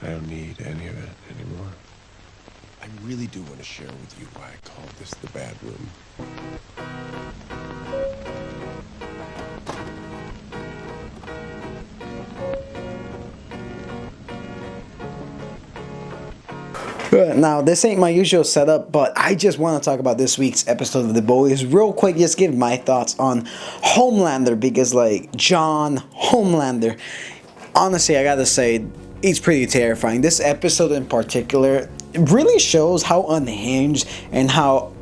I don't need any of it anymore. I really do want to share with you why I called this the bad room. Now, this ain't my usual setup, but I just want to talk about this week's episode of The Boys real quick. Just give my thoughts on Homelander because, like, John Homelander, honestly, I gotta say, he's pretty terrifying. This episode in particular really shows how unhinged and how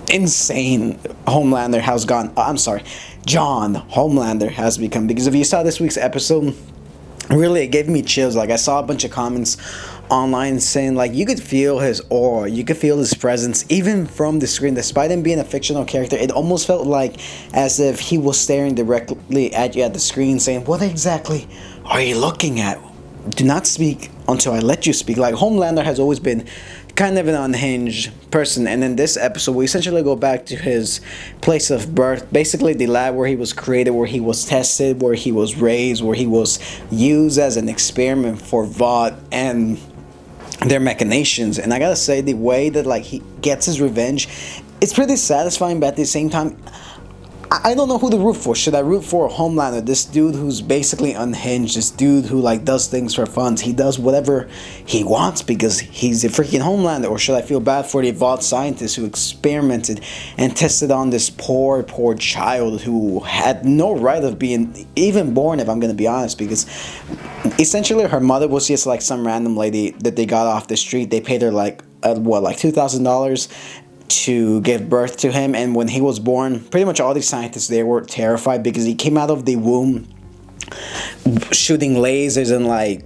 insane Homelander has gone. I'm sorry, John Homelander has become. Because if you saw this week's episode, really it gave me chills. Like, I saw a bunch of comments online saying, like, you could feel his aura, you could feel his presence even from the screen. Despite him being a fictional character, it almost felt like as if he was staring directly at you at the screen, saying, what exactly are you looking at? Do not speak until I let you speak. Like, Homelander has always been kind of an unhinged person, and in this episode we essentially go back to his place of birth, basically the lab where he was created, where he was tested, where he was raised, where he was used as an experiment for Vought and their machinations. And I gotta say, the way that, like, he gets his revenge, it's pretty satisfying, but at the same time, I don't know who to root for. Should I root for Homelander, this dude who's basically unhinged, this dude who, like, does things for fun? He does whatever he wants because he's a freaking Homelander. Or should I feel bad for the Vought scientist who experimented and tested on this poor child who had no right of being even born, if I'm gonna be honest? Because essentially her mother was just like some random lady that they got off the street. They paid her like like $2,000 to give birth to him, and when he was born, pretty much all these scientists, they were terrified because he came out of the womb shooting lasers and, like,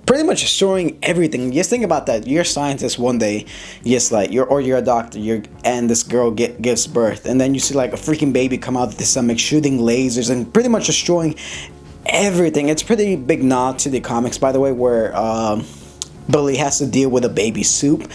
pretty much destroying everything. Just think about that. You're a scientist one day, just like you're a doctor, and this girl gives birth, and then you see, like, a freaking baby come out of the stomach shooting lasers and pretty much destroying everything. It's pretty big nod to the comics, by the way, where Billy has to deal with a baby soup.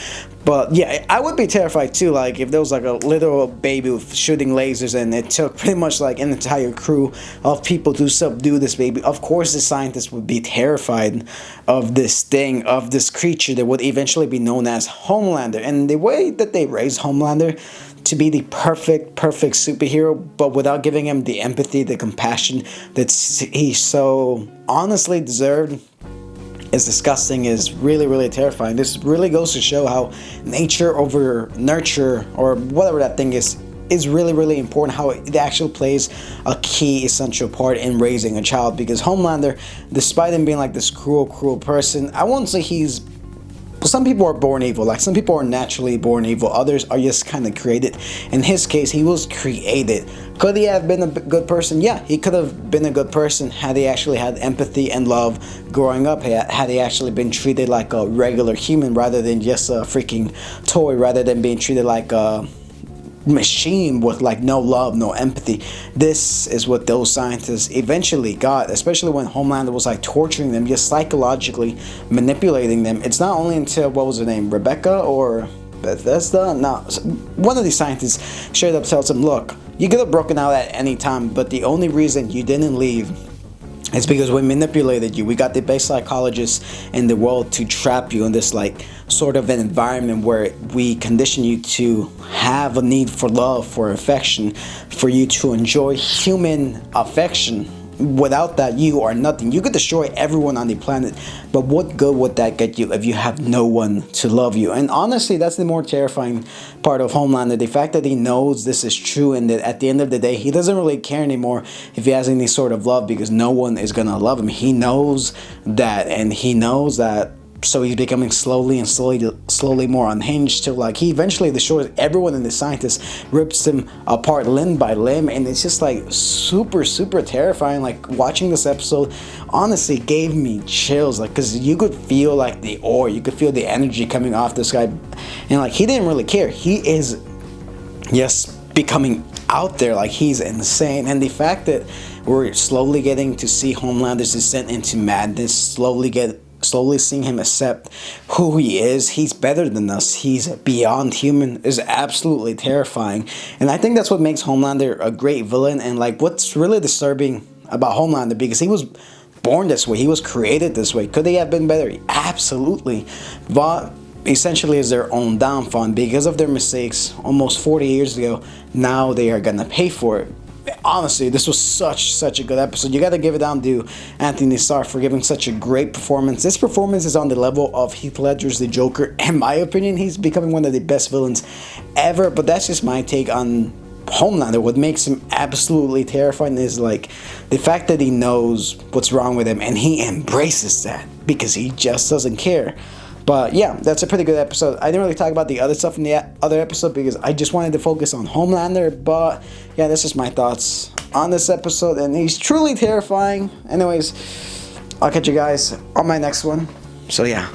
But yeah, I would be terrified too, like, if there was like a little baby with shooting lasers and it took pretty much like an entire crew of people to subdue this baby. Of course the scientists would be terrified of this thing, of this creature that would eventually be known as Homelander. And the way that they raised Homelander to be the perfect superhero, but without giving him the empathy, the compassion that he so honestly deserved, is disgusting, is really terrifying. This really goes to show how nature over nurture, or whatever that thing is really important, how it actually plays a key essential part in raising a child. Because Homelander, despite him being like this cruel person, I won't say he's, some people are born evil. Like, some people are naturally born evil, others are just kind of created. In his case, he was created. Could he have been a good person? Yeah, he could have been a good person had he actually had empathy and love growing up, had he actually been treated like a regular human rather than just a freaking toy, rather than being treated like a machine with, like, no love, no empathy. This is what those scientists eventually got, especially when Homelander was, like, torturing them, just psychologically manipulating them. It's not only until, what was her name, Rebecca or Bethesda? No, one of these scientists straight up tells him, look, you could have broken out at any time, but the only reason you didn't leave, it's because we manipulated you. We got the best psychologists in the world to trap you in this, like, sort of an environment where we condition you to have a need for love, for affection, for you to enjoy human affection. Without that, you are nothing. You could destroy everyone on the planet, but what good would that get you if you have no one to love you? And honestly, that's the more terrifying part of Homelander, the fact that he knows this is true, and that at the end of the day, he doesn't really care anymore if he has any sort of love, because no one is gonna love him. He knows that, and he knows that. So he's becoming slowly more unhinged, till, like, he eventually destroys everyone in the scientist, rips them apart limb by limb, and it's just, like, super terrifying. Like, watching this episode honestly gave me chills, like, because you could feel, like, the aura, you could feel the energy coming off this guy, and, like, he didn't really care. He is just becoming out there, like, he's insane. And the fact that we're slowly getting to see Homelander's descent into madness, slowly seeing him accept who he is, he's better than us, he's beyond human, is absolutely terrifying. And I think that's what makes Homelander a great villain, and, like, what's really disturbing about Homelander, because he was born this way, he was created this way. Could he have been better? absolutely. But essentially is their own downfall, and because of their mistakes almost 40 years ago, now they are gonna pay for it. Honestly, this was such a good episode. You gotta give it down to Anthony Starr for giving such a great performance. This performance is on the level of Heath Ledger's The Joker. In my opinion, he's becoming one of the best villains ever, but that's just my take on Homelander. What makes him absolutely terrifying is like the fact that he knows what's wrong with him and he embraces that because he just doesn't care. But yeah, that's a pretty good episode. I didn't really talk about the other stuff in the other episode because I just wanted to focus on Homelander. But yeah, that's just my thoughts on this episode, and he's truly terrifying. Anyways, I'll catch you guys on my next one. So yeah.